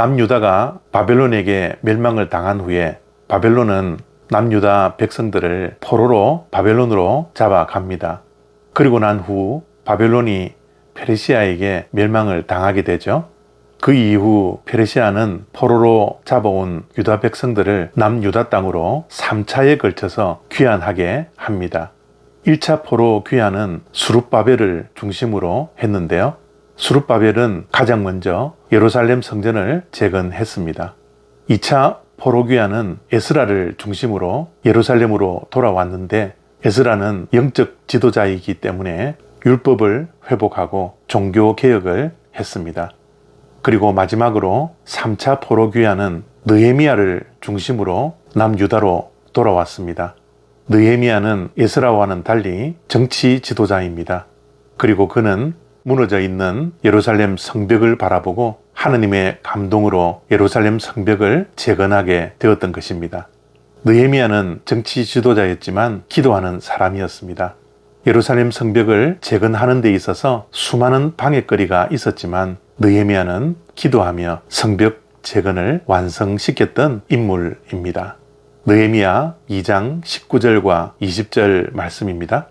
남유다가 바벨론에게 멸망을 당한 후에 바벨론은 남유다 백성들을 포로로 바벨론으로 잡아갑니다. 그리고 난 후 바벨론이 페르시아에게 멸망을 당하게 되죠. 그 이후 페르시아는 포로로 잡아온 유다 백성들을 남유다 땅으로 3차에 걸쳐서 귀환하게 합니다. 1차 포로 귀환은 수룹바벨을 중심으로 했는데요. 수룹바벨은 가장 먼저 예루살렘 성전을 재건했습니다. 2차 포로 귀환은 에스라를 중심으로 예루살렘으로 돌아왔는데 에스라는 영적 지도자이기 때문에 율법을 회복하고 종교 개혁을 했습니다. 그리고 마지막으로 3차 포로 귀환은 느헤미야를 중심으로 남유다로 돌아왔습니다. 느헤미야는 에스라와는 달리 정치 지도자입니다. 그리고 그는 무너져 있는 예루살렘 성벽을 바라보고 하느님의 감동으로 예루살렘 성벽을 재건하게 되었던 것입니다. 느헤미야는 정치 지도자였지만 기도하는 사람이었습니다. 예루살렘 성벽을 재건하는 데 있어서 수많은 방해거리가 있었지만 느헤미야는 기도하며 성벽 재건을 완성시켰던 인물입니다. 느헤미야 2장 19절과 20절 말씀입니다.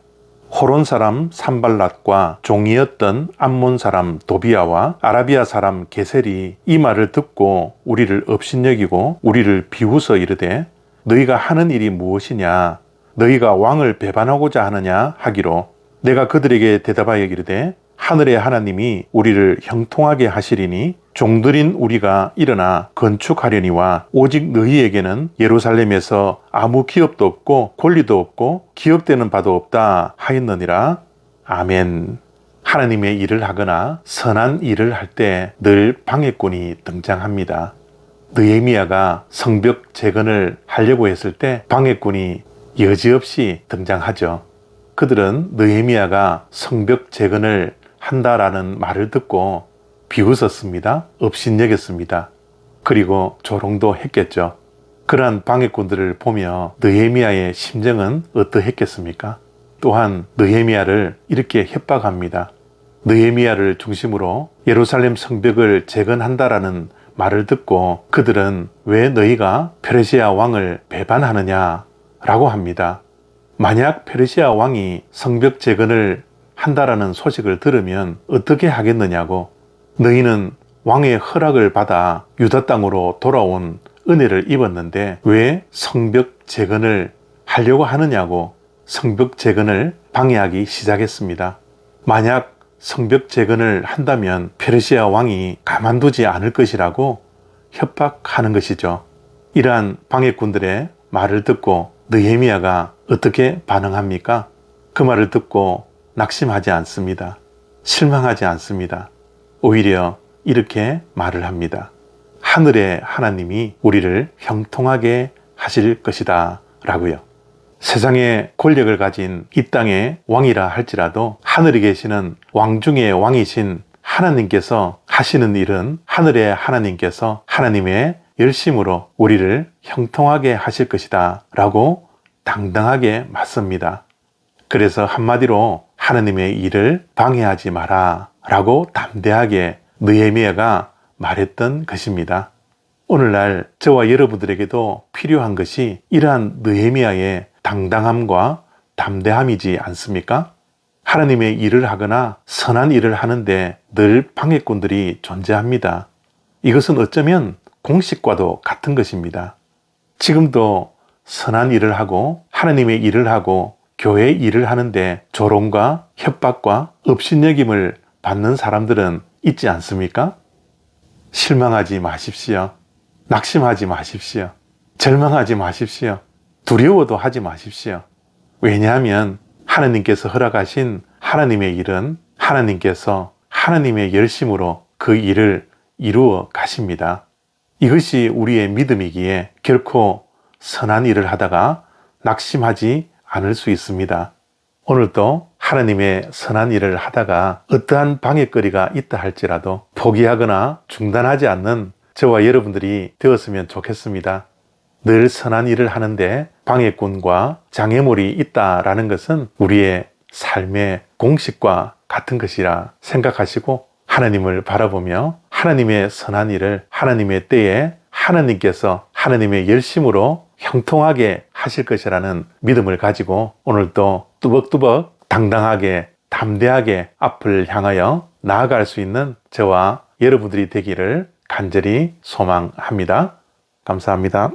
호론 사람 산발랏과 종이었던 암몬 사람 도비아와 아라비아 사람 게셀이 이 말을 듣고 우리를 업신여기고 우리를 비웃어 이르되 너희가 하는 일이 무엇이냐? 너희가 왕을 배반하고자 하느냐 하기로 내가 그들에게 대답하여 이르되 하늘의 하나님이 우리를 형통하게 하시리니 종들인 우리가 일어나 건축하려니와 오직 너희에게는 예루살렘에서 아무 기업도 없고 권리도 없고 기업되는 바도 없다 하였느니라. 아멘. 하나님의 일을 하거나 선한 일을 할 때 늘 방해꾼이 등장합니다. 느헤미야가 성벽 재건을 하려고 했을 때 방해꾼이 여지없이 등장하죠. 그들은 느헤미야가 성벽 재건을 한다라는 말을 듣고 비웃었습니다. 업신여겼습니다. 그리고 조롱도 했겠죠. 그러한 방해꾼들을 보며 느헤미야의 심정은 어떠했겠습니까? 또한 느헤미야를 이렇게 협박합니다. 느헤미야를 중심으로 예루살렘 성벽을 재건한다라는 말을 듣고 그들은 왜 너희가 페르시아 왕을 배반하느냐 라고 합니다. 만약 페르시아 왕이 성벽 재건을 한다라는 소식을 들으면 어떻게 하겠느냐고, 너희는 왕의 허락을 받아 유다 땅으로 돌아온 은혜를 입었는데 왜 성벽 재건을 하려고 하느냐고 성벽 재건을 방해하기 시작했습니다. 만약 성벽 재건을 한다면 페르시아 왕이 가만두지 않을 것이라고 협박하는 것이죠. 이러한 방해꾼들의 말을 듣고 느헤미야가 어떻게 반응합니까? 그 말을 듣고 낙심하지 않습니다. 실망하지 않습니다. 오히려 이렇게 말을 합니다. 하늘의 하나님이 우리를 형통하게 하실 것이다 라고요. 세상의 권력을 가진 이 땅의 왕이라 할지라도 하늘에 계시는 왕 중의 왕이신 하나님께서 하시는 일은 하늘의 하나님께서 하나님의 열심으로 우리를 형통하게 하실 것이다 라고 당당하게 맞습니다. 그래서 한마디로 하나님의 일을 방해하지 마라 라고 담대하게 느헤미야가 말했던 것입니다. 오늘날 저와 여러분들에게도 필요한 것이 이러한 느헤미야의 당당함과 담대함이지 않습니까? 하나님의 일을 하거나 선한 일을 하는데 늘 방해꾼들이 존재합니다. 이것은 어쩌면 공식과도 같은 것입니다. 지금도 선한 일을 하고 하나님의 일을 하고 교회 일을 하는데 조롱과 협박과 업신여김을 받는 사람들은 있지 않습니까? 실망하지 마십시오. 낙심하지 마십시오. 절망하지 마십시오. 두려워도 하지 마십시오. 왜냐하면 하나님께서 허락하신 하나님의 일은 하나님께서 하나님의 열심으로 그 일을 이루어 가십니다. 이것이 우리의 믿음이기에 결코 선한 일을 하다가 낙심하지 않을 수 있습니다. 오늘도 하나님의 선한 일을 하다가 어떠한 방해거리가 있다 할지라도 포기하거나 중단하지 않는 저와 여러분들이 되었으면 좋겠습니다. 늘 선한 일을 하는데 방해꾼과 장애물이 있다라는 것은 우리의 삶의 공식과 같은 것이라 생각하시고 하나님을 바라보며 하나님의 선한 일을 하나님의 때에 하나님께서 하나님의 열심으로 형통하게 하실 것이라는 믿음을 가지고 오늘도 뚜벅뚜벅 당당하게 담대하게 앞을 향하여 나아갈 수 있는 저와 여러분들이 되기를 간절히 소망합니다. 감사합니다.